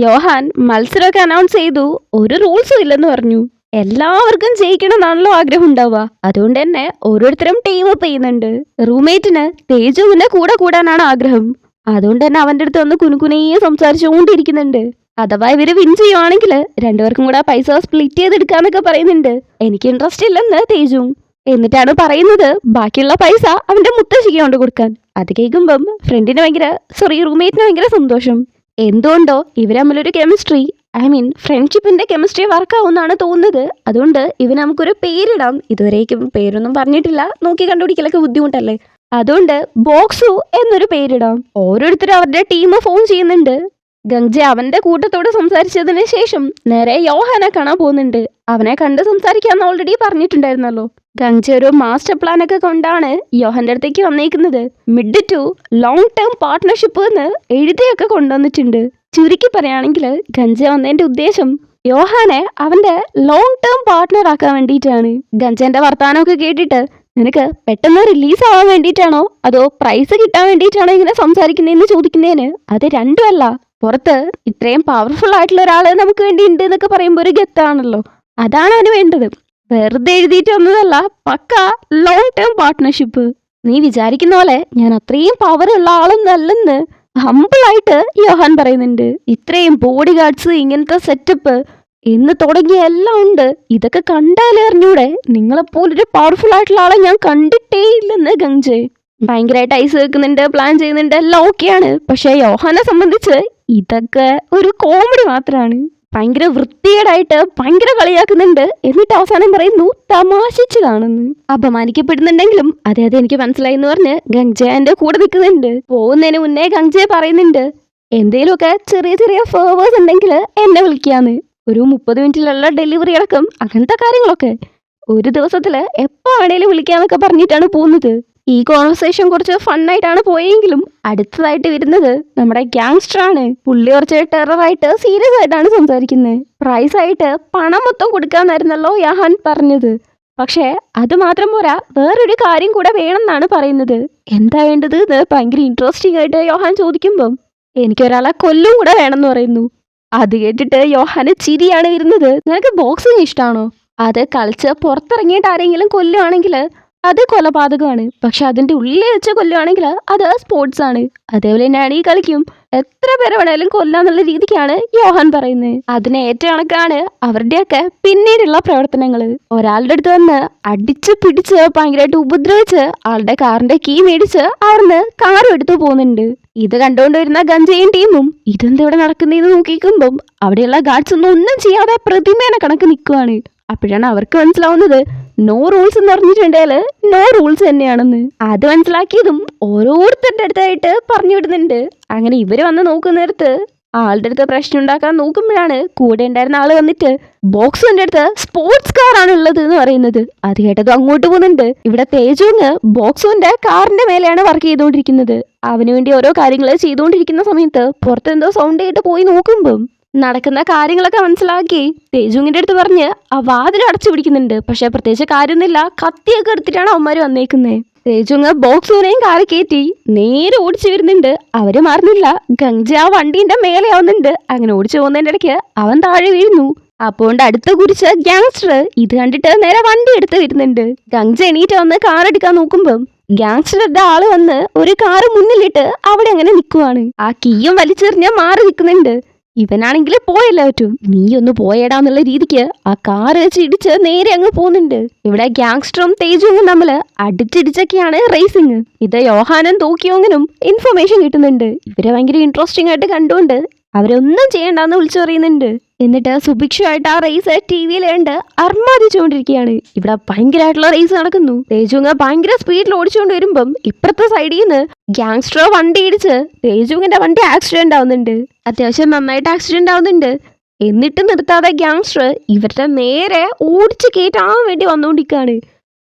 Yohan മത്സരമൊക്കെ announce ചെയ്തു. ഒരു റൂൾസും ഇല്ലെന്ന് പറഞ്ഞു. എല്ലാവർക്കും ജയിക്കണമെന്നാണല്ലോ ആഗ്രഹം ഉണ്ടാവുക. അതുകൊണ്ട് തന്നെ ഓരോരുത്തരും ടീം അപ്പ് ചെയ്യുന്നുണ്ട്. റൂംമേറ്റിന് തേജുവിന്റെ കൂടെ കൂടാനാണ് ആഗ്രഹം. അതുകൊണ്ട് തന്നെ അവന്റെ അടുത്ത് വന്ന് കുനുകുനയെ സംസാരിച്ചുകൊണ്ടിരിക്കുന്നുണ്ട്. അഥവാ ഇവര് വിൻ ചെയ്യുവാണെങ്കിൽ രണ്ടുപേർക്കും കൂടെ പൈസ സ്പ്ലിറ്റ് ചെയ്തെടുക്കാന്നൊക്കെ പറയുന്നുണ്ട്. എനിക്ക് ഇൻട്രസ്റ്റ് ഇല്ലെന്ന് തേജു. എന്നിട്ടാണ് പറയുന്നത് ബാക്കിയുള്ള പൈസ അവന്റെ മുത്തശ്ശിക്ക് കൊണ്ട് കൊടുക്കാൻ. അത് കേൾക്കുമ്പം റൂംമേറ്റിന് ഭയങ്കര സന്തോഷം. എന്തുകൊണ്ടോ ഇവർ തമ്മിലൊരു കെമിസ്ട്രി, ഫ്രണ്ട്ഷിപ്പിന്റെ കെമിസ്ട്രി വർക്കാവുന്നാണ് തോന്നുന്നത്. അതുകൊണ്ട് ഇവന് നമുക്കൊരു പേരിടാം. ഇതുവരേക്കും പേരൊന്നും പറഞ്ഞിട്ടില്ല, നോക്കി കണ്ടുപിടിക്കലൊക്കെ ബുദ്ധിമുട്ടല്ലേ. അതുകൊണ്ട് ബോക്സു എന്നൊരു പേരിടാം. ഓരോരുത്തരും അവരുടെ ടീം ഫോം ചെയ്യുന്നുണ്ട്. ഗംജ അവന്റെ കൂട്ടത്തോട് സംസാരിച്ചതിന് ശേഷം നേരെ യോഹാനെ കാണാൻ പോകുന്നുണ്ട്. അവനെ കണ്ട് സംസാരിക്കാന്ന് ഓൾറെഡി പറഞ്ഞിട്ടുണ്ടായിരുന്നല്ലോ. ഗംജ ഒരു മാസ്റ്റർ പ്ലാൻ ഒക്കെ കൊണ്ടാണ് യോഹന്റെ അടുത്തേക്ക് വന്നേക്കുന്നത്. Mid to long term partnership എന്ന് എഴുതിയൊക്കെ കൊണ്ടുവന്നിട്ടുണ്ട്. ചുരുക്കി പറയുകയാണെങ്കിൽ ഗംജ വന്നതിന്റെ ഉദ്ദേശം യോഹാനെ അവന്റെ ലോങ് ടേം പാർട്ട്ണർ ആക്കാൻ വേണ്ടിയിട്ടാണ്. ഗംജന്റെ വർത്താനമൊക്കെ കേട്ടിട്ട് നിനക്ക് പെട്ടെന്ന് റിലീസ് ആവാൻ വേണ്ടിയിട്ടാണോ അതോ പ്രൈസ് കിട്ടാൻ വേണ്ടിയിട്ടാണോ ഇങ്ങനെ സംസാരിക്കുന്നതെന്ന് ചോദിക്കുന്നതിന് അത് രണ്ടുമല്ല. പുറത്ത് ഇത്രയും പവർഫുൾ ആയിട്ടുള്ള ഒരാള് നമുക്ക് വേണ്ടി ഉണ്ട് എന്നൊക്കെ പറയുമ്പോൾ ഒരു ഗത്താണല്ലോ. അതാണ് അവന് വേണ്ടത്. വെറുതെ എഴുതിയിട്ട് വന്നതല്ല, പക്ക ലോങ് ടേം പാർട്ട്ണർഷിപ്പ്. നീ വിചാരിക്കുന്ന പോലെ ഞാൻ അത്രയും പവർ ഉള്ള ആളൊന്നല്ലെന്ന് ഹമ്പിളായിട്ട് യോഹാൻ പറയുന്നുണ്ട്. ഇത്രയും ബോഡി ഗാർഡ്സ്, ഇങ്ങനത്തെ സെറ്റപ്പ് എന്ന് തുടങ്ങിയ എല്ലാം ഉണ്ട്. ഇതൊക്കെ കണ്ടാലേ അറിഞ്ഞൂടെ, നിങ്ങളെപ്പോലൊരു പവർഫുൾ ആയിട്ടുള്ള ആളെ ഞാൻ കണ്ടിട്ടേ ഇല്ലെന്ന് ഗംജെ. ഭയങ്കരമായിട്ട് ഐസ് വെക്കുന്നുണ്ട്, പ്ലാൻ ചെയ്യുന്നുണ്ട്, എല്ലാം ഓക്കെയാണ്. പക്ഷെ യോഹാനെ സംബന്ധിച്ച് ഇതൊക്കെ ഒരു കോമഡി മാത്രമാണ്. ഭയങ്കര വൃത്തികേടായിട്ട് ഭയങ്കര കളിയാക്കുന്നുണ്ട്. എന്നിട്ട് അവസാനം പറയുന്നു തമാശിച്ചതാണെന്ന്. അപമാനിക്കപ്പെടുന്നുണ്ടെങ്കിലും അതെ എനിക്ക് മനസ്സിലായി എന്ന് പറഞ്ഞ് ഗംജന്റെ കൂടെ നിൽക്കുന്നുണ്ട്. പോകുന്നതിന് മുന്നേ ഗംജ പറയുന്നുണ്ട് എന്തേലുമൊക്കെ ചെറിയ ചെറിയ ഫേവേഴ്സ് ഉണ്ടെങ്കിൽ എന്നെ വിളിക്കാന്ന്. ഒരു 30 മിനിറ്റിലുള്ള ഡെലിവറി അടക്കം അങ്ങനത്തെ കാര്യങ്ങളൊക്കെ ഒരു ദിവസത്തില് എപ്പോ വേണേലും വിളിക്കാന്നൊക്കെ പറഞ്ഞിട്ടാണ് പോകുന്നത്. ഈ കോൺവെർസേഷൻ കുറച്ച് ഫണ്ണായിട്ടാണ് പോയെങ്കിലും അടുത്തതായിട്ട് വരുന്നത് നമ്മുടെ ഗ്യാങ്സ്റ്റർ ആണ്. പുള്ളി കുറച്ച് ടെററായിട്ട് സീരിയസ് ആയിട്ടാണ് സംസാരിക്കുന്നത്. പ്രൈസ് ആയിട്ട് പണം മൊത്തം കൊടുക്കാന്നായിരുന്നല്ലോ യോഹാൻ പറഞ്ഞത്. പക്ഷേ അത് മാത്രം പോരാ, വേറൊരു കാര്യം കൂടെ വേണമെന്നാണ് പറയുന്നത്. എന്താ വേണ്ടത് എന്ന് ഭയങ്കര ഇൻട്രസ്റ്റിംഗ് ആയിട്ട് യോഹാൻ ചോദിക്കുമ്പം എനിക്കൊരാളെ കൊല്ലും കൂടെ വേണമെന്ന് പറയുന്നു. അത് കേട്ടിട്ട് യോഹാന് ചിരിയാണ് വരുന്നത്. നിനക്ക് ബോക്സിങ് ഇഷ്ടമാണോ? അത് കളിച്ച് പുറത്തിറങ്ങിയിട്ട് ആരെങ്കിലും കൊല്ലുവാണെങ്കിൽ അത് കൊലപാതകമാണ്. പക്ഷെ അതിന്റെ ഉള്ളിൽ വെച്ച് കൊല്ലുവാണെങ്കിൽ അത് സ്പോർട്സ് ആണ്. അതേപോലെ തന്നെയാണ് ഈ കളിക്കും. എത്ര പേരെ വേണേലും കൊല്ലാന്നുള്ള രീതിക്കാണ് യോഹാൻ പറയുന്നത്. അതിന് ഏറ്റ കണക്കാണ് അവരുടെയൊക്കെ പിന്നീടുള്ള പ്രവർത്തനങ്ങൾ. ഒരാളുടെ അടുത്ത് വന്ന് അടിച്ച് പിടിച്ച് ഭയങ്കരമായിട്ട് ഉപദ്രവിച്ച് ആളുടെ കാറിന്റെ കീ മേടിച്ച് അവിടുന്ന് കാറും എടുത്തു പോകുന്നുണ്ട്. ഇത് കണ്ടുകൊണ്ടുവരുന്ന ഗംജയും ടീമും ഇതെന്താ ഇവിടെ നടക്കുന്നതെന്ന് നോക്കിക്കുമ്പം അവിടെയുള്ള ഗാർഡ്സ് ഒന്നും ചെയ്യാതെ പ്രതിമേനെ കണക്ക് നിൽക്കുവാണ്. അപ്പോഴാണ് അവർക്ക് മനസ്സിലാവുന്നത് നോ റൂൾസ് എന്ന് പറഞ്ഞിട്ടുണ്ടെങ്കിൽ നോ റൂൾസ് തന്നെയാണെന്ന്. അത് മനസ്സിലാക്കിയതും ഓരോരുത്തരുടെ അടുത്തായിട്ട് പറഞ്ഞു വിടുന്നുണ്ട്. അങ്ങനെ ഇവര് വന്ന് നോക്കുന്നിടത്ത് ആളുടെ അടുത്ത് പ്രശ്നം ഉണ്ടാക്കാൻ നോക്കുമ്പോഴാണ് കൂടെ ഉണ്ടായിരുന്ന ആള് വന്നിട്ട് ബോക്സിന്റെ അടുത്ത് സ്പോർട്സ് കാർ ആണ് ഉള്ളത് എന്ന് പറയുന്നത്. അത് കേട്ടതും അങ്ങോട്ട് പോകുന്നുണ്ട്. ഇവിടെ തേജുങ് ബോക്സുവിന്റെ കാറിന്റെ മേലെയാണ് വർക്ക് ചെയ്തുകൊണ്ടിരിക്കുന്നത്. അവന് വേണ്ടി ഓരോ കാര്യങ്ങൾ ചെയ്തുകൊണ്ടിരിക്കുന്ന സമയത്ത് പുറത്തെന്തോ സൗണ്ട് കേട്ട് പോയി നോക്കുമ്പം നടക്കുന്ന കാര്യങ്ങളൊക്കെ മനസ്സിലാക്കി തേജുങ്ങിന്റെ അടുത്ത് പറഞ്ഞ് ആ വാതിൽ അടച്ചു പിടിക്കുന്നുണ്ട്. പക്ഷെ പ്രത്യേകിച്ച് കാര്യമൊന്നുമില്ല, കത്തിയൊക്കെ എടുത്തിട്ടാണ് അവന്മാര് വന്നേക്കുന്നത്. തേജുങ്ങ് ബോക്സൂനെയും കാറി കയറ്റി നേരെ ഓടിച്ചു വരുന്നുണ്ട്. അവര് മാറുന്നില്ല. ഗംജ ആ വണ്ടീന്റെ മേലെ ആവുന്നുണ്ട്. അങ്ങനെ ഓടിച്ചു പോകുന്നതിന്റെ ഇടയ്ക്ക് അവൻ താഴെ വീഴുന്നു. അപ്പോണ്ട് അടുത്ത് കുറിച്ച് ഗ്യാങ്സ്റ്റർ ഇത് കണ്ടിട്ട് നേരെ വണ്ടി എടുത്ത് വരുന്നുണ്ട്. ഗംജ എണീറ്റ് വന്ന് കാർ എടുക്കാൻ നോക്കുമ്പം ഗ്യാങ്സ്റ്ററുടെ ആള് വന്ന് ഒരു കാറ് മുന്നിലിട്ട് അവിടെ അങ്ങനെ നിൽക്കുവാണ്. ആ കീയും വലിച്ചെറിഞ്ഞ് മാറി നിൽക്കുന്നുണ്ട്. ഇവനാണെങ്കിൽ പോയല്ലോ പറ്റും, നീ ഒന്ന് പോയേടാന്നുള്ള രീതിക്ക് ആ കാറ് വെച്ച് ഇടിച്ച് നേരെ അങ്ങ് പോകുന്നുണ്ട്. ഇവിടെ ഗ്യാങ്സ്റ്ററും തേജുങ്ങും തമ്മില് അടിച്ചിടിച്ചൊക്കെയാണ് റേസിങ്. ഇത് യോഹാനും തോക്കിയോങ്ങിനും ഇൻഫർമേഷൻ കിട്ടുന്നുണ്ട്. ഇവരെ ഭയങ്കര ഇൻട്രസ്റ്റിംഗ് ആയിട്ട് കണ്ടുകൊണ്ട് അവരൊന്നും ചെയ്യണ്ടെന്ന് വിളിച്ചു പറയുന്നുണ്ട്. എന്നിട്ട് സുഭിക്ഷമായിട്ട് ആ റേസ് ടി വിയിൽ കണ്ട് അർമാദിച്ചുകൊണ്ടിരിക്കുകയാണ്. ഇവിടെ ഭയങ്കരമായിട്ടുള്ള റേസ് നടക്കുന്നു. തേജുങ്ങ ഭയങ്കര സ്പീഡിൽ ഓടിച്ചുകൊണ്ട് വരുമ്പം ഇപ്പുറത്തെ സൈഡിൽ നിന്ന് ഗ്യാങ്സ്റ്റർ വണ്ടി ഇടിച്ച് തേജുങ്ങിന്റെ വണ്ടി ആക്സിഡന്റ് ആവുന്നുണ്ട്. അത്യാവശ്യം നന്നായിട്ട് ആക്സിഡന്റ് ആവുന്നുണ്ട്. എന്നിട്ട് നിർത്താതെ ഗ്യാങ്സ്റ്റർ ഇവരുടെ നേരെ ഓടിച്ച് കയറ്റാൻ വേണ്ടി വന്നുകൊണ്ടിരിക്കുകയാണ്.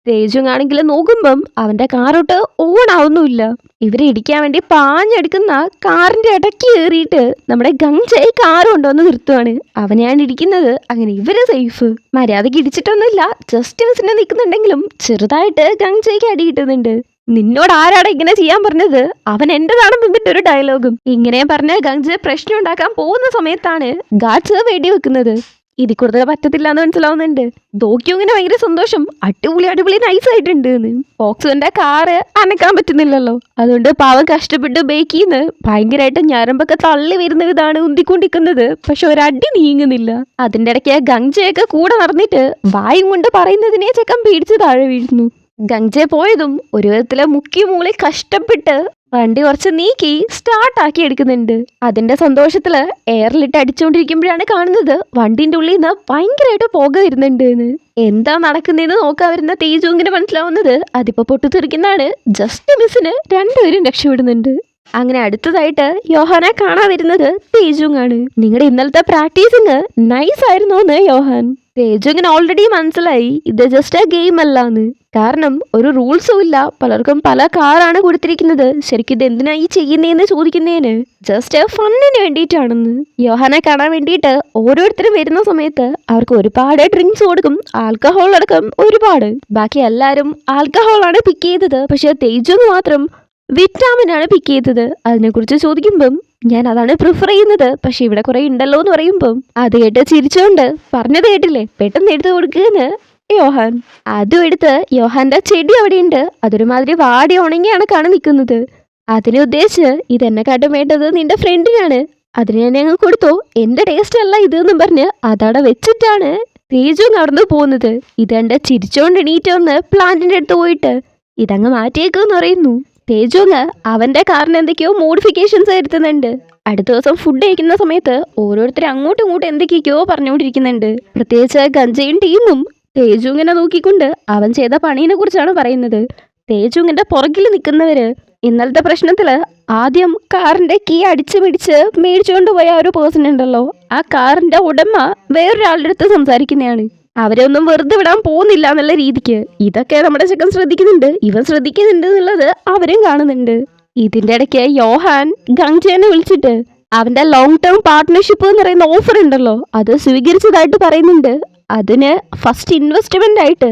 തേജുങ്ങാണെങ്കിൽ നോക്കുമ്പം അവന്റെ കാറോട്ട് ഓൺ ആവുന്നുമില്ല. ഇവരെ ഇടിക്കാൻ വേണ്ടി പാഞ്ഞെടുക്കുന്ന കാറിന്റെ ഇടയ്ക്ക് കയറിയിട്ട് നമ്മുടെ ഗംജയ് കാറ് കൊണ്ടുവന്ന് നിർത്തുവാണ്. അവനെയാണ് ഇടിക്കുന്നത്. അങ്ങനെ ഇവര് സേഫ്. മര്യാദക്ക് ഇടിച്ചിട്ടൊന്നുമില്ല, ജസ്റ്റ് മിസ്സിനെ നിൽക്കുന്നുണ്ടെങ്കിലും ചെറുതായിട്ട് ഗംജയ്ക്ക് അടി കിട്ടുന്നുണ്ട്. നിന്നോട് ആരാണ് ഇങ്ങനെ ചെയ്യാൻ പറഞ്ഞത്, അവൻ എന്റേതാണെന്ന് എന്നിട്ട് ഒരു ഡയലോഗും. ഇങ്ങനെ പറഞ്ഞ് ഗംജെ പ്രശ്നം ഉണ്ടാക്കാൻ പോകുന്ന സമയത്താണ് ഗാഡ്സ് വെടിവെക്കുന്നത്. ഇതിൽ കൂടുതൽ പറ്റത്തില്ല എന്ന് മനസ്സിലാവുന്നുണ്ട്. ദോക്യോങ്ങിന് ഭയങ്കര സന്തോഷം, അടിപൊളി അടിപൊളി നൈസ് ആയിട്ടുണ്ട് എന്ന്. ഫോക്സുവിന്റെ കാറ് അനക്കാൻ പറ്റുന്നില്ലല്ലോ, അതുകൊണ്ട് പാവം കഷ്ടപ്പെട്ട് ബേക്കിന്ന് ഭയങ്കരമായിട്ട് ഞരമ്പൊക്കെ തള്ളി വരുന്ന ഇതാണ് ഉന്തിക്കൊണ്ടിരിക്കുന്നത്. പക്ഷെ ഒരടി നീങ്ങുന്നില്ല. അതിന്റെ ഇടയ്ക്ക് ഗംജയൊക്കെ കൂടെ നടന്നിട്ട് വായും കൊണ്ട് പറയുന്നതിനെ ചെക്കൻ പേടിച്ച് താഴെ വീഴുന്നു. ഗംജെ പോയതും ഒരു വിധത്തില് മുക്കി മൂളി കഷ്ടപ്പെട്ട് വണ്ടി കുറച്ച് നീക്കി സ്റ്റാർട്ടാക്കി എടുക്കുന്നുണ്ട്. അതിന്റെ സന്തോഷത്തില് എയറിലിട്ട് അടിച്ചുകൊണ്ടിരിക്കുമ്പോഴാണ് കാണുന്നത് വണ്ടിന്റെ ഉള്ളിൽ നിന്ന് ഭയങ്കരമായിട്ട് പുക വരുന്നുണ്ട് എന്ന്. എന്താ നടക്കുന്നതെന്ന് നോക്കാൻ വരുന്ന തേജുവിന് മനസ്സിലാവുന്നത് അതിപ്പോ പൊട്ടിത്തെറിക്കുന്നതാണ്. ജസ്റ്റ് മിസ്സിന് രണ്ടുപേരും രക്ഷപ്പെടുന്നുണ്ട്. അങ്ങനെ അടുത്തതായിട്ട് യോഹാനെ കാണാൻ വരുന്നത് തേജുങ്ങാണ്. നിങ്ങളുടെ ഇന്നലത്തെ പ്രാക്ടീസിങ് നൈസ് ആയിരുന്നു എന്ന് യോഹാൻ. തേജുങ്ങിന് ഓൾറെഡി മനസ്സിലായി ഇത് ജസ്റ്റ് എ ഗെയിം അല്ലാന്ന്. കാരണം ഒരു റൂൾസും ഇല്ല, പലർക്കും പല കാറാണ് കൊടുത്തിരിക്കുന്നത്. ശരിക്കും ഇത് എന്തിനാ ഈ ചെയ്യുന്നതെന്ന് ചോദിക്കുന്നതിന് ജസ്റ്റ് ഫണ്ണിന് വേണ്ടിയിട്ടാണെന്ന്. യോഹാനെ കാണാൻ വേണ്ടിയിട്ട് ഓരോരുത്തരും വരുന്ന സമയത്ത് അവർക്ക് ഒരുപാട് ഡ്രിങ്ക്സ് കൊടുക്കും, ആൽക്കഹോൾ അടക്കം ഒരുപാട്. ബാക്കി എല്ലാവരും ആൽക്കഹോളാണ് പിക്ക് ചെയ്തത്. പക്ഷെ തേജുങ് മാത്രം വിറ്റാമിനാണ് പിക്ക് ചെയ്തത്. അതിനെക്കുറിച്ച് ചോദിക്കുമ്പം ഞാൻ അതാണ് പ്രിഫർ ചെയ്യുന്നത്, പക്ഷെ ഇവിടെ കുറെ ഉണ്ടല്ലോ എന്ന് പറയുമ്പം അത് കേട്ട് ചിരിച്ചോണ്ട് പറഞ്ഞത് കേട്ടില്ലേ പെട്ടെന്ന് എടുത്തു കൊടുക്കുകയെന്ന് യോഹാൻ. അതും എടുത്ത് യോഹാന്റെ ചെടി അവിടെയുണ്ട്, അതൊരുമാതിരി വാടി ഉണങ്ങിയാണ് കാണാൻ നിൽക്കുന്നത്. അതിനെ ഉദ്ദേശിച്ച് ഇതെന്നെക്കാട്ടും വേണ്ടത് നിന്റെ ഫ്രണ്ടിനാണ്, അതിന് ഞാൻ ഞങ്ങൾ കൊടുത്തോ, എന്റെ ടേസ്റ്റ് അല്ല ഇതെന്നും പറഞ്ഞ് അതവിടെ വെച്ചിട്ടാണ് തേജു നടന്നു പോകുന്നത്. ഇതെന്റെ ചിരിച്ചോണ്ട് എണീറ്റ് വന്ന് പ്ലാന്റിന്റെ അടുത്ത് പോയിട്ട് ഇതങ്ങ് മാറ്റിയേക്കെന്ന് പറയുന്നു. തേജുങ് അവന്റെ കാറിന് എന്തൊക്കെയോ മോഡിഫിക്കേഷൻസ് വരുത്തുന്നുണ്ട്. അടുത്ത ദിവസം ഫുഡ് കഴിക്കുന്ന സമയത്ത് ഓരോരുത്തരും അങ്ങോട്ടും ഇങ്ങോട്ടും എന്തൊക്കെയൊക്കെയോ പറഞ്ഞുകൊണ്ടിരിക്കുന്നുണ്ട്. പ്രത്യേകിച്ച് ഗംജയും ടീമും തേജുങ്ങിനെ നോക്കിക്കൊണ്ട് അവൻ ചെയ്ത പണീനെ കുറിച്ചാണ് പറയുന്നത്. തേജുങ്ങിന്റെ പുറകിൽ നിൽക്കുന്നവര് ഇന്നലത്തെ പ്രശ്നത്തില് ആദ്യം കാറിന്റെ കീ അടിച്ചു പിടിച്ച് മേടിച്ചുകൊണ്ട് പോയ ഒരു പേഴ്സൺ ഉണ്ടല്ലോ, ആ കാറിന്റെ ഉടമ വേറൊരാളുടെ അടുത്ത് സംസാരിക്കുന്നതാണ്. അവരെ ഒന്നും വെറുതെ വിടാൻ പോകുന്നില്ല എന്നുള്ള രീതിക്ക്. ഇതൊക്കെ നമ്മുടെ ചെക്കൻ ശ്രദ്ധിക്കുന്നുണ്ട്, ഇവൻ ശ്രദ്ധിക്കുന്നുണ്ട് എന്നുള്ളത് അവരും കാണുന്നുണ്ട്. ഇതിന്റെ ഇടയ്ക്ക് യോഹാൻ ഗംജേനെ വിളിച്ചിട്ട് അവന്റെ ലോങ് ടേം പാർട്ട്ണർഷിപ്പ് എന്ന് പറയുന്ന ഓഫർ ഉണ്ടല്ലോ അത് സ്വീകരിച്ചതായിട്ട് പറയുന്നുണ്ട്. അതിന് ഫസ്റ്റ് ഇൻവെസ്റ്റ്മെന്റ് ആയിട്ട്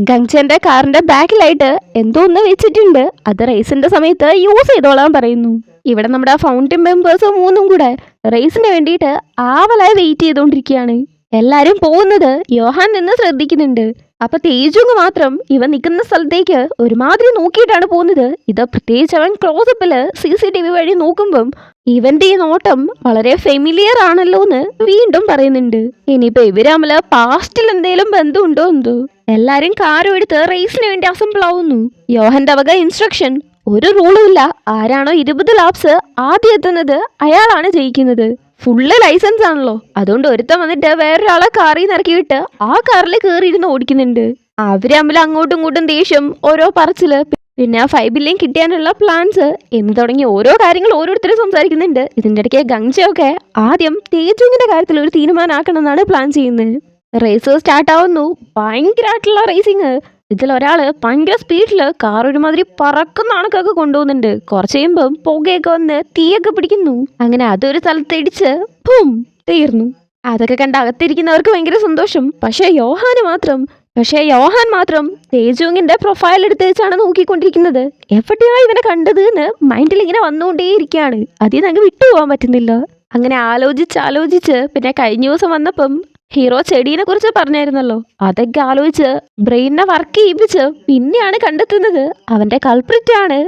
ഗംജന്റെ കാറിന്റെ ബാക്കിലായിട്ട് എന്തോ ഒന്ന് വെച്ചിട്ടുണ്ട്, അത് റേസിന്റെ സമയത്ത് യൂസ് ചെയ്തോളാൻ പറയുന്നു. ഇവിടെ നമ്മുടെ ഫൗണ്ടൻ മെമ്പേഴ്സ് മൂന്നും കൂടെ റേസിന് വേണ്ടിയിട്ട് ആവലായി വെയിറ്റ് ചെയ്തുകൊണ്ടിരിക്കുകയാണ്. എല്ലാരും പോകുന്നത് യോഹാൻ നിന്ന് ശ്രദ്ധിക്കുന്നുണ്ട്. അപ്പൊ തേജുങ് മാത്രം ഇവൻ നിൽക്കുന്ന സ്ഥലത്തേക്ക് ഒരുമാതിരി നോക്കിയിട്ടാണ് പോകുന്നത്. ഇത് പ്രത്യേകിച്ച് അവൻ ക്ലോസപ്പില് CCTV വഴി നോക്കുമ്പം ഇവന്റെ ഈ നോട്ടം വളരെ ഫെമിലിയർ ആണല്ലോ എന്ന് വീണ്ടും പറയുന്നുണ്ട്. ഇനിയിപ്പോ ഇവരമ്മല് പാസ്റ്റിൽ എന്തെങ്കിലും ബന്ധമുണ്ടോ എന്തോ. എല്ലാരും കാറും എടുത്ത് റേസിന് വേണ്ടി അസംബിൾ ആവുന്നു. യോഹന്റെ വക ഇൻസ്ട്രക്ഷൻ, ഒരു റൂളും ഇല്ല, ആരാണോ 20 ലാപ്സ് ആദ്യം എത്തുന്നത് അയാളാണ് ജയിക്കുന്നത്. ഫുള്ള് ലൈസൻസ് ആണല്ലോ, അതുകൊണ്ട് ഒരുത്തം വന്നിട്ട് വേറൊരാളെ കാറിൽ നിന്ന് ഇറക്കി വിട്ട് ആ കാറിൽ കയറിയിരുന്ന് ഓടിക്കുന്നുണ്ട്. അവര് തമ്മിൽ അങ്ങോട്ടും ഇങ്ങോട്ടും ദേഷ്യം, ഓരോ പറച്ചില്, പിന്നെ ആ 5 ബില്യൺ കിട്ടാനുള്ള പ്ലാൻസ് എന്ന് തുടങ്ങി ഓരോ കാര്യങ്ങൾ ഓരോരുത്തരും സംസാരിക്കുന്നുണ്ട്. ഇതിന്റെ ഇടയ്ക്ക് ഗംജയൊക്കെ ആദ്യം തേജുങ്ങിന്റെ കാര്യത്തിൽ ഒരു തീരുമാനമാക്കണം എന്നാണ് പ്ലാൻ ചെയ്യുന്നത്. റേസ് സ്റ്റാർട്ട് ആവുന്നു, ഭയങ്കരമായിട്ടുള്ള റേസിങ്. ഇതിൽ ഒരാള് ഭയങ്കര സ്പീഡില് കാർ ഒരുമാതിരി പറക്കുന്ന കണക്കൊക്കെ കൊണ്ടുപോകുന്നുണ്ട്. കുറച്ച് കഴിയുമ്പം പുകയൊക്കെ വന്ന് തീയൊക്കെ പിടിക്കുന്നു. അങ്ങനെ അതൊരു സ്ഥലത്ത് ഇടിച്ച് ബൂം തീർന്നു. അതൊക്കെ കണ്ട് അകത്തിരിക്കുന്നവർക്ക് ഭയങ്കര സന്തോഷം. പക്ഷെ യോഹാൻ മാത്രം തേജുങ്ങിന്റെ പ്രൊഫൈൽ എടുത്ത് വെച്ചാണ് നോക്കിക്കൊണ്ടിരിക്കുന്നത്. എവിടെയാ ഇവനെ കണ്ടത് എന്ന് മൈൻഡിൽ ഇങ്ങനെ വന്നുകൊണ്ടേയിരിക്കുകയാണ്. അതിൽ നിന്ന് വിട്ടുപോകാൻ പറ്റുന്നില്ല. അങ്ങനെ ആലോചിച്ച് പിന്നെ കഴിഞ്ഞ ദിവസം വന്നപ്പം ഹീറോ ചെടീനെ കുറിച്ച് പറഞ്ഞായിരുന്നല്ലോ, അതൊക്കെ ആലോചിച്ച് ബ്രെയിനെ വർക്ക് ചെയ്യിപ്പിച്ച് പിന്നെയാണ് കണ്ടെത്തുന്നത് അവന്റെ കൾപ്രിറ്റ് ആണ്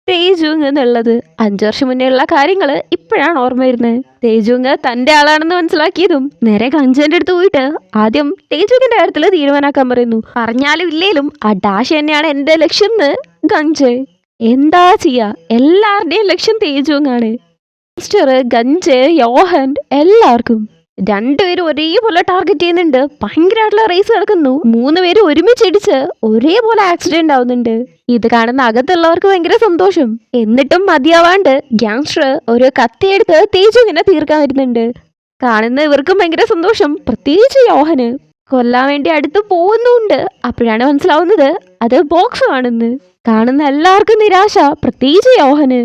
തേജുങ് എന്നുള്ളത്. 5 വർഷം മുന്നേ ഉള്ള കാര്യങ്ങള് ഇപ്പോഴാണ് ഓർമ്മ വരുന്നത്. തേജുങ് തന്റെ ആളാണെന്ന് മനസ്സിലാക്കിയതും നേരെ ഗംജന്റെ അടുത്ത് പോയിട്ട് ആദ്യം തേജുങ്ങിന്റെ കാര്യത്തിൽ തീരുമാനാക്കാൻ പറയുന്നു. പറഞ്ഞാലും ഇല്ലേലും ആ ഡാഷ് തന്നെയാണ് എന്റെ ലക്ഷ്യം എന്ന് ഗംജെ. എന്താ ചെയ്യാ, എല്ലാവരുടെയും ലക്ഷ്യം തേജുങ്ങാണ്. മിസ്റ്റർ ഗംജെ, യോഹൻ, എല്ലാവർക്കും രണ്ടുപേരും ഒരേപോലെ ടാർഗറ്റ് ചെയ്യുന്നുണ്ട്. ഭയങ്കരമായിട്ടുള്ള റേസ് നടക്കുന്നു. 3 പേര് ഒരുമിച്ചിടിച്ച് ഒരേപോലെ ആക്സിഡന്റ് ആവുന്നുണ്ട്. ഇത് കാണുന്ന അകത്തുള്ളവർക്ക് ഭയങ്കര സന്തോഷം. എന്നിട്ടും മതിയാവാണ്ട് ഗ്യാങ്സ്റ്റർ ഒരു കത്തിയെടുത്ത് തേജുങ്ങിനെ തീർക്കാൻ വരുന്നുണ്ട്. കാണുന്ന ഇവർക്കും ഭയങ്കര സന്തോഷം, പ്രത്യേകിച്ച് യോഹന്. കൊല്ലാൻ വേണ്ടി അടുത്ത് പോകുന്നുണ്ട്. അപ്പോഴാണ് മനസ്സിലാവുന്നത് അത് ബോക്സ് ആണെന്ന്. കാണുന്ന എല്ലാവർക്കും നിരാശ, പ്രത്യേകിച്ച് യോഹന്.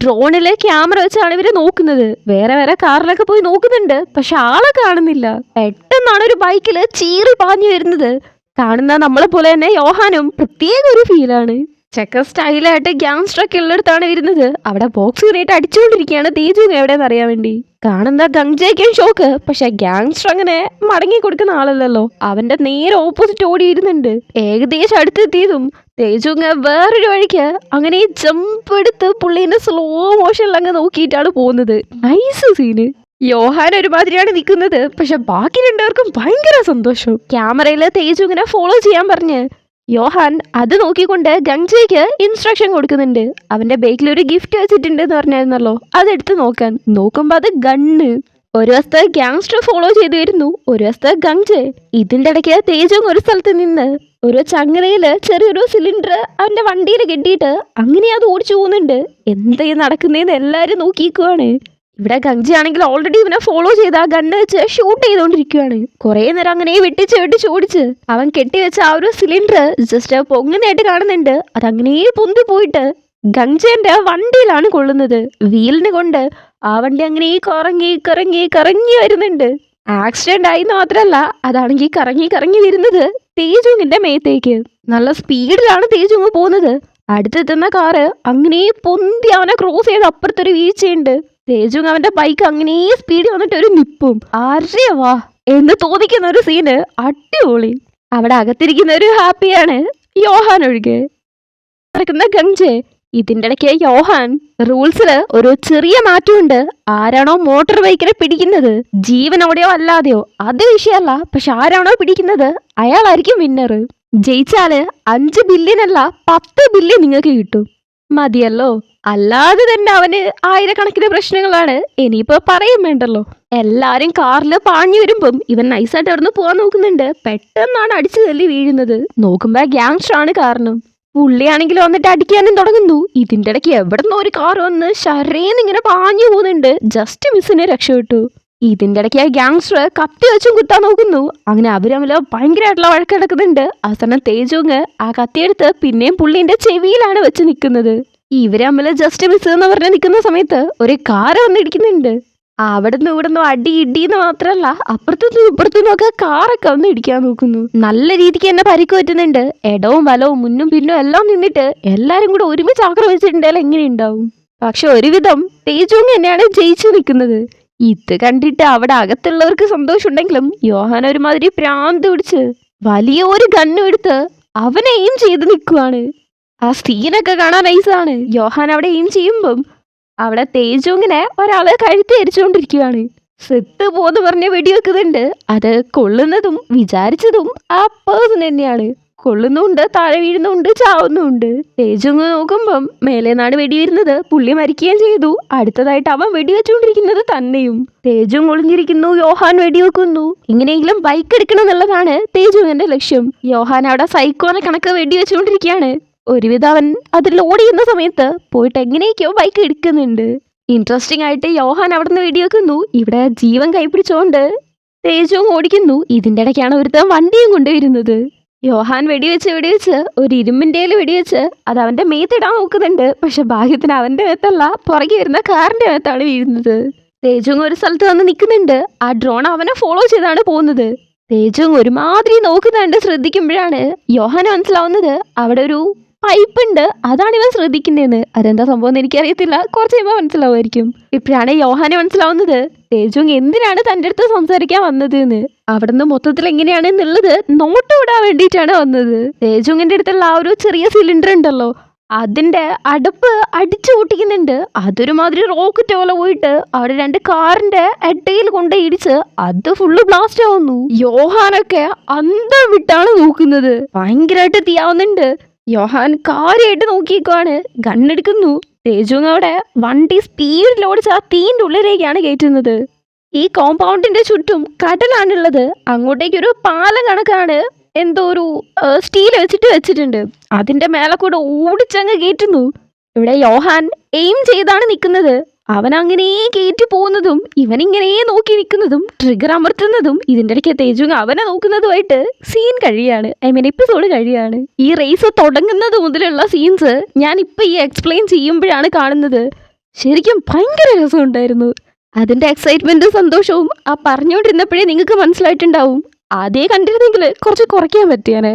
ഡ്രോണിലെ ക്യാമറ വെച്ചാണ് ഇവര് നോക്കുന്നത്. വേറെ കാറിലൊക്കെ പോയി നോക്കുന്നുണ്ട്, പക്ഷെ ആളെ കാണുന്നില്ല. പെട്ടെന്നാണ് ഒരു ബൈക്കില് ചീറി പാഞ്ഞു വരുന്നത്. കാണുന്ന നമ്മളെ പോലെ തന്നെ യോഹാനും പ്രത്യേക ഒരു ഫീലാണ്. ചെക്കൻ സ്റ്റൈലായിട്ട് ഗ്യാങ്സ്റ്റർ ഒക്കെ ഉള്ളിടത്താണ് വരുന്നത്. അവിടെ ബോക്സിനായിട്ട് അടിച്ചുകൊണ്ടിരിക്കുകയാണ് തേജു എവിടെയെന്ന് അറിയാൻ വേണ്ടി. കാണുന്ന ഗംജയ്ക്കും ഷോക്ക്. പക്ഷെ ഗ്യാങ്സ്റ്റർ അങ്ങനെ മടങ്ങി കൊടുക്കുന്ന ആളല്ലല്ലോ. അവന്റെ നേരെ ഓപ്പോസിറ്റ് ഓടി വരുന്നുണ്ട്. ഏകദേശം അടുത്തെത്തിയതും തേജുങ്ങ വേറൊരു വഴിക്ക് അങ്ങനെ ജമ്പ് എടുത്ത് പുള്ളീനെ സ്ലോ മോഷനിൽ അങ്ങ് നോക്കിയിട്ടാണ് പോകുന്നത്. Nice scene. യോഹാൻ ഒരുമാതിരിയാണ് നിൽക്കുന്നത്. പക്ഷെ ബാക്കി രണ്ടുപേർക്കും ഭയങ്കര സന്തോഷം. ക്യാമറയിൽ തേജു ഇങ്ങനെ ഫോളോ ചെയ്യാൻ പറഞ്ഞ് യോഹാൻ അത് നോക്കിക്കൊണ്ട് ഗംജയ്ക്ക് ഇൻസ്ട്രക്ഷൻ കൊടുക്കുന്നുണ്ട്. അവന്റെ ബേക്കിൽ ഒരു ഗിഫ്റ്റ് വെച്ചിട്ടുണ്ട് എന്ന് പറഞ്ഞായിരുന്നല്ലോ, അതെടുത്ത് നോക്കാൻ. നോക്കുമ്പോ അത് ഗണ്ണ്. ഒരു വശത്ത് ഗ്യാങ്സ്റ്റർ ഫോളോ ചെയ്തു വരുന്നു, ഒരു വശത്ത് ഗംജെ. ഇതിന്റെ ഇടയ്ക്ക് തേജു ഒരു സ്ഥലത്ത് നിന്ന് ഒരു ചങ്ങലയില് ചെറിയൊരു സിലിണ്ടർ അവന്റെ വണ്ടിയിൽ കെട്ടിയിട്ട് അങ്ങനെ അത് ഓടിച്ചു പോകുന്നുണ്ട്. എന്താ നടക്കുന്നതെന്ന് എല്ലാരും നോക്കിക്കുവാണ്. ഇവിടെ ഗംജി ആണെങ്കിൽ ഓൾറെഡി ഇവനെ ഫോളോ ചെയ്ത് ആ ഗണ്ണ് വെച്ച് ഷൂട്ട് ചെയ്തോണ്ടിരിക്കുകയാണ്. കുറെ നേരം അങ്ങനെ വെട്ടിച്ച് ഓടിച്ച് അവൻ കെട്ടിവെച്ച ആ ഒരു സിലിണ്ടർ ജസ്റ്റ് പൊങ്ങുന്നതായിട്ട് കാണുന്നുണ്ട്. അതങ്ങനെ പൊന്തി പോയിട്ട് ഗംജന്റെ വണ്ടിയിലാണ് കൊള്ളുന്നത്. വീലിന് കൊണ്ട് ആ വണ്ടി അങ്ങനെ കറങ്ങി വരുന്നുണ്ട്. ആക്സിഡന്റ് ആയി മാത്രല്ല, അതാണെങ്കിൽ കറങ്ങി വരുന്നത് തേജുങ്ങിന്റെ മേത്തേക്ക്. നല്ല സ്പീഡിലാണ് തേജുങ്ങ് പോകുന്നത്. അടുത്തെത്തുന്ന കാറ് അങ്ങനെ പൊന്തി അവനെ ക്രോസ് ചെയ്ത് അപ്പുറത്തൊരു വീഴ്ചയുണ്ട്. തേജു അവന്റെ ബൈക്ക് അങ്ങനെ സ്പീഡിൽ വന്നിട്ട് ഒരു നിപ്പും വാ എന്ന് തോന്നിക്കുന്ന ഒരു സീന് അടിപൊളി. അവിടെ അകത്തിരിക്കുന്ന ഒരു ഹാപ്പിയാണ്, യോഹാൻ ഒഴികെ. നടക്കുന്ന ഗംജെ. ഇതിന്റെ ഇടയ്ക്ക് യോഹാൻ റൂൾസില് ഒരു ചെറിയ മാറ്റമുണ്ട്. ആരാണോ മോട്ടോർ ബൈക്കിനെ പിടിക്കുന്നത്, ജീവനോടെയോ അല്ലാതെയോ അത് വിഷയമല്ല, പക്ഷെ ആരാണോ പിടിക്കുന്നത് അയാളായിരിക്കും വിന്നർ. ജയിച്ചാല് 5 ബില്യൺ അല്ല 10 ബില്യൺ നിങ്ങൾക്ക് കിട്ടും. മതിയല്ലോ. അല്ലാതെ തന്നെ അവന് ആയിരക്കണക്കിന് പ്രശ്നങ്ങളാണ്. ഇനിയിപ്പോ പറയും വേണ്ടല്ലോ. എല്ലാരും കാറില് പാഞ്ഞു വരുമ്പം ഇവൻ നൈസായിട്ട് അവിടുന്ന് പോവാൻ നോക്കുന്നുണ്ട്. പെട്ടെന്നാണ് അടിച്ചു തല്ലി വീഴുന്നത്. നോക്കുമ്പോ ഗ്യാങ്സ്റ്റർ ആണ് കാരണം. പുള്ളിയാണെങ്കിൽ വന്നിട്ട് അടിക്കാനും തുടങ്ങുന്നു. ഇതിന്റെ ഇടയ്ക്ക് എവിടുന്നോ ഒരു കാർ വന്ന് ശരേന്ന് ഇങ്ങനെ പാഞ്ഞു പോകുന്നുണ്ട്. ജസ്റ്റ് മിസ്സിനെ രക്ഷപ്പെട്ടു. ഇതിന്റെ ഇടയ്ക്ക് ഗ്യാങ്സ്റ്റർ കത്തി വെച്ചും കുത്താൻ നോക്കുന്നു. അങ്ങനെ അവരമ്മല ഭയങ്കരമായിട്ടുള്ള വഴക്കിടക്കുന്നുണ്ട്. അവസാനം തേജുങ്ങ് ആ കത്തിയെടുത്ത് പിന്നെയും പുള്ളിന്റെ ചെവിയിലാണ് വെച്ച് നിൽക്കുന്നത്. ഇവരമ്മല ജസ്റ്റ് മിസ് എന്ന് പറഞ്ഞ് നിൽക്കുന്ന സമയത്ത് ഒരു കാറ് വന്നിടിക്കുന്നുണ്ട്. അവിടുന്ന് ഇവിടുന്ന് അടി ഇടിയെന്ന് മാത്രല്ല, അപ്പുറത്തുനിന്നും ഇപ്പുറത്തുനിന്നും ഒക്കെ കാറൊക്കെ വന്ന് ഇടിക്കാൻ നോക്കുന്നു. നല്ല രീതിക്ക് തന്നെ പരിക്ക് പറ്റുന്നുണ്ട്. ഇടവും വലവും മുന്നും പിന്നും എല്ലാം നിന്നിട്ട് എല്ലാരും കൂടെ ഒരുമിച്ച് ആക്രമിച്ചിട്ടുണ്ടെങ്കിൽ എങ്ങനെ ഉണ്ടാവും. പക്ഷെ ഒരുവിധം തേജുങ്ങ് തന്നെയാണ് ജയിച്ചു നിൽക്കുന്നത്. ഇത് കണ്ടിട്ട് അവിടെ അകത്തുള്ളവർക്ക് സന്തോഷം ഉണ്ടെങ്കിലും യോഹാൻ ഒരുമാതിരി പ്രാന്ത് പിടിച്ച് വലിയൊരു ഗണ്ണും എടുത്ത് അവനെ എയിം ചെയ്ത് നിൽക്കുവാണ്. ആ സീനൊക്കെ കാണാൻ നൈസാണ്. യോഹാൻ അവിടെ എയിം ചെയ്യുമ്പം അവിടെ തേജുങ്ങിനെ ഒരാള് കഴുത്തി അരിച്ചുകൊണ്ടിരിക്കുകയാണ്. സെത്ത് പോന്ന് പറഞ്ഞ് വെടിവെക്കുന്നുണ്ട്. അത് കൊള്ളുന്നതും വിചാരിച്ചതും ആ പേഴ്സൺ തന്നെയാണ്. കൊള്ളുന്നുണ്ട്, താഴെ വീഴുന്നുണ്ട്, ചാവുന്നുണ്ട്. തേജുങ്ങ് നോക്കുമ്പം മേലേന്നാണ് വെടി വരുന്നത്. പുള്ളി മരിക്കുകയും ചെയ്തു. അടുത്തതായിട്ട് അവൻ വെടിവെച്ചുകൊണ്ടിരിക്കുന്നത് തന്നെയും. തേജും ഒളിഞ്ഞിരിക്കുന്നു, യോഹാൻ വെടിവെക്കുന്നു. ഇങ്ങനെയെങ്കിലും ബൈക്ക് എടുക്കണം എന്നുള്ളതാണ് തേജുവിന്റെ ലക്ഷ്യം. യോഹാൻ അവിടെ സൈക്കോനെ കണക്ക് വെടിവെച്ചുകൊണ്ടിരിക്കുകയാണ്. ഒരുവിധം അവൻ അതിൽ ഓടി ചെയ്യുന്ന സമയത്ത് പോയിട്ട് എങ്ങനെയൊക്കെയോ ബൈക്ക് എടുക്കുന്നുണ്ട്. ഇൻട്രസ്റ്റിംഗ് ആയിട്ട് യോഹാൻ അവിടെ നിന്ന് വെടിവെക്കുന്നു. ഇവിടെ ജീവൻ കൈപ്പിടിച്ചോണ്ട് തേജുവും ഓടിക്കുന്നു. ഇതിന്റെ ഇടയ്ക്കാണ് ഒരുത്തൻ വണ്ടിയും കൊണ്ടുവരുന്നത്. യോഹാൻ വെടിവെച്ച് ഒരു ഇരുമ്പിൻ്റെയിൽ വെടിവെച്ച് അത് അവന്റെ മേത്തിടാൻ നോക്കുന്നുണ്ട്. പക്ഷെ ഭാഗ്യത്തിന് അവന്റെ മേത്തല്ല, പുറകെ വരുന്ന കാറിന്റെ മേത്താണ് വീഴുന്നത്. തേജുങ് ഒരു സ്ഥലത്ത് വന്ന് നിൽക്കുന്നുണ്ട്. ആ ഡ്രോൺ അവനെ ഫോളോ ചെയ്താണ് പോകുന്നത്. തേജുങ് ഒരുമാതിരി നോക്കുന്നുണ്ട്. ശ്രദ്ധിക്കുമ്പോഴാണ് യോഹാന് മനസ്സിലാവുന്നത് അവിടെ ഒരു പൈപ്പ് ഉണ്ട്, അതാണ് ഇവൻ ശ്രദ്ധിക്കുന്നതെന്ന്. അതെന്താ സംഭവം എന്ന് എനിക്കറിയത്തില്ല, കുറച്ച് കഴിയുമ്പോൾ മനസ്സിലാവുമായിരിക്കും. ഇപ്പോഴാണ് യോഹാന് മനസ്സിലാവുന്നത് തേജുങ് എന്തിനാണ് തൻ്റെ അടുത്ത് സംസാരിക്കാൻ വന്നത് എന്ന്. അവിടുന്ന് മൊത്തത്തിൽ എങ്ങനെയാണ് എന്നുള്ളത് നോട്ട് വിടാൻ വേണ്ടിയിട്ടാണ് വന്നത്. തേജുങ്ങിന്റെ അടുത്തുള്ള ആ ഒരു ചെറിയ സിലിണ്ടർ ഉണ്ടല്ലോ, അതിന്റെ അടപ്പ് അടിച്ചു പൊട്ടിക്കുന്നുണ്ട്. അതൊരുമാതിരി റോക്കറ്റ് പോലെ പോയിട്ട് അവിടെ 2 കാറിന്റെ എട്ടയിൽ കൊണ്ട് ഇടിച്ച് അത് ഫുള്ള് ബ്ലാസ്റ്റ് ആവുന്നു. യോഹാനൊക്കെ അന്തം വിട്ടാണ് നോക്കുന്നത്. ഭയങ്കരമായിട്ട് തീയാവുന്നുണ്ട്. യോഹാൻ കാര്യമായിട്ട് നോക്കിയേക്കുവാണ്. ഗണ്ണെടുക്കുന്നു. തേജുങ് അവിടെ വണ്ടി സ്പീഡിൽ ഓടിച്ച് ആ തീൻ്റെ ഉള്ളിലേക്കാണ് കയറ്റുന്നത്. ഈ കോമ്പൗണ്ടിന്റെ ചുറ്റും കടലാണുള്ളത്. അങ്ങോട്ടേക്കൊരു പാലം കണക്കാണ് എന്തോ ഒരു സ്റ്റീൽ വെച്ചിട്ടുണ്ട്. അതിന്റെ മേലെ കൂടെ ഓടിച്ചങ്ങ് കയറ്റുന്നു. ഇവിടെ യോഹാൻ എയിം ചെയ്താണ് നിൽക്കുന്നത്. അവൻ അങ്ങനെ കയറ്റി പോകുന്നതും ഇവനിങ്ങനെ നോക്കി നിൽക്കുന്നതും ട്രിഗർ അമർത്തുന്നതും ഇതിന്റെ ഇടയ്ക്ക് തേജുങ് അവനെ നോക്കുന്നതുമായിട്ട് സീൻ കഴിയാണ്. എപ്പിസോഡ് കഴിയാണ്. ഈ റേസ് തുടങ്ങുന്നത് മുതലുള്ള സീൻസ് ഞാൻ ഇപ്പൊ ഈ എക്സ്പ്ലെയിൻ ചെയ്യുമ്പോഴാണ് കാണുന്നത്. ശരിക്കും ഭയങ്കര രസമുണ്ടായിരുന്നു. അതിന്റെ എക്സൈറ്റ്മെന്റും സന്തോഷവും ആ പറഞ്ഞുകൊണ്ടിരുന്നപ്പോഴേ നിങ്ങൾക്ക് മനസ്സിലായിട്ടുണ്ടാവും. ആദ്യമേ കണ്ടിരുന്നെങ്കിൽ കുറച്ച് കുറയ്ക്കാൻ പറ്റിയാണ്.